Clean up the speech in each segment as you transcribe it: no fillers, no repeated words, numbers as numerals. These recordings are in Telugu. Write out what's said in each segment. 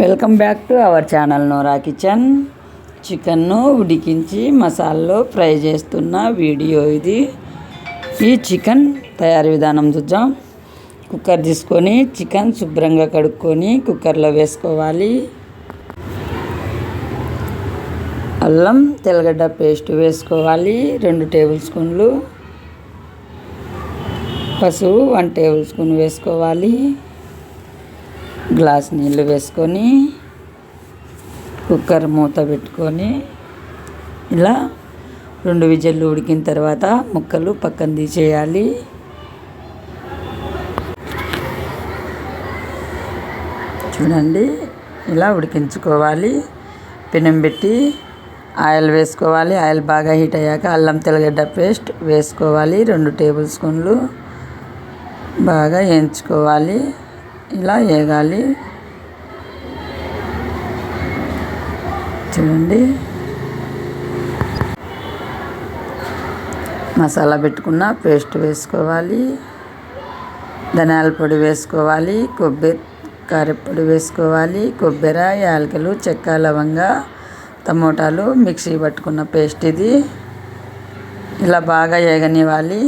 Welcome back to our channel Nora kitchen. చికెన్ను ఉడికించి మసాలాలో ఫ్రై చేస్తున్న వీడియో ఇది. ఈ చికెన్ తయారీ విధానం చూద్దాం. కుక్కర్ తీసుకొని చికెన్ శుభ్రంగా కడుక్కొని కుక్కర్లో వేసుకోవాలి. అల్లం తెల్లగడ్డ పేస్ట్ వేసుకోవాలి 2 టేబుల్ స్పూన్లు. పసుపు 1 టేబుల్ స్పూన్ వేసుకోవాలి. గ్లాస్ నీళ్ళు వేసుకొని కుక్కర్ మూత పెట్టుకొని ఇలా 2 విజిల్లు ఉడికిన తర్వాత ముక్కలు పక్కన తీసేయాలి. చూడండి ఇలా ఉడికించుకోవాలి. పెనం పెట్టి ఆయిల్ వేసుకోవాలి. ఆయిల్ బాగా హీట్ అయ్యాక అల్లం తెల్లగడ్డ పేస్ట్ వేసుకోవాలి 2 టేబుల్ స్పూన్లు. బాగా వేయించుకోవాలి. ఇలా వేగాలి. చూడండి మసాలా పెట్టుకున్న పేస్ట్ వేసుకోవాలి. ధనియాల పొడి వేసుకోవాలి. కారపొడి వేసుకోవాలి. కొబ్బరి, యాలకులు, చెక్క, లవంగ, టమోటాలు మిక్సీ పట్టుకున్న పేస్ట్ ఇది. ఇలా బాగా వేగనివ్వాలి.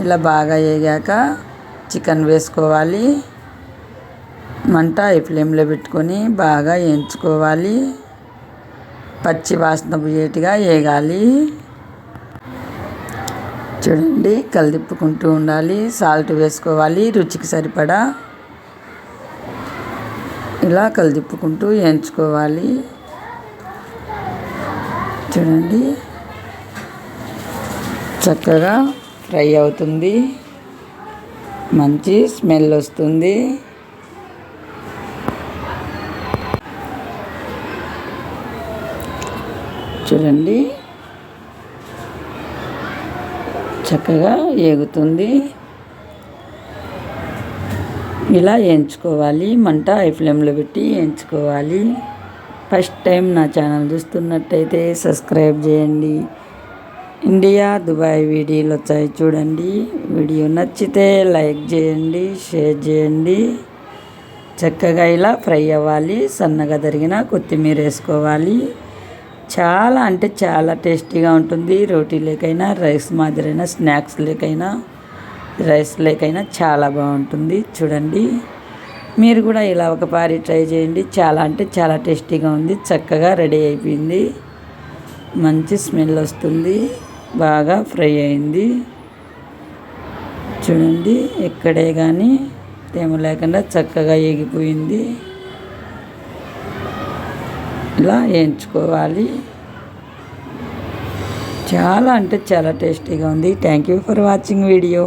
ఇలా బాగా వేగాక చికెన్ వేసుకోవాలి. మంట హై ఫ్లేమ్లో పెట్టుకొని బాగా వేయించుకోవాలి. పచ్చి వాసన పోయేట్టుగా వేగాలి. చూడండి కలిదిప్పుకుంటూ ఉండాలి. సాల్ట్ వేసుకోవాలి రుచికి సరిపడా. ఇలా కలిదిప్పుకుంటూ వేయించుకోవాలి. చూడండి చక్కగా ఫ్రై అవుతుంది. మంచి స్మెల్ వస్తుంది. చూడండి చక్కగా వేగుతుంది. ఇలా వేయించుకోవాలి. మంట హై ఫ్లేమ్లో పెట్టి వేయించుకోవాలి. ఫస్ట్ టైం నా ఛానల్ చూస్తున్నట్టయితే సబ్స్క్రైబ్ చేయండి. ఇండియా, దుబాయ్ వీడియోలు వచ్చాయి చూడండి. వీడియో నచ్చితే లైక్ చేయండి, షేర్ చేయండి. చక్కగా ఇలా ఫ్రై అవ్వాలి. సన్నగా తరిగిన కొత్తిమీర వేసుకోవాలి. చాలా అంటే చాలా టేస్టీగా ఉంటుంది. రోటీ లేకైనా, రైస్ మాదిరైనా, స్నాక్స్ లేకైనా, రైస్ లేకైనా చాలా బాగుంటుంది. చూడండి మీరు కూడా ఇలా ఒకసారి ట్రై చేయండి. చాలా అంటే చాలా టేస్టీగా ఉంది. చక్కగా రెడీ అయిపోయింది. మంచి స్మెల్ వస్తుంది. బాగా ఫ్రై అయింది. చూడండి ఎక్కడే కానీ తేమ లేకుండా చక్కగా ఎగిపోయింది. ఇలా వేయించుకోవాలి. చాలా అంటే చాలా టేస్టీగా ఉంది. Thank you for watching video.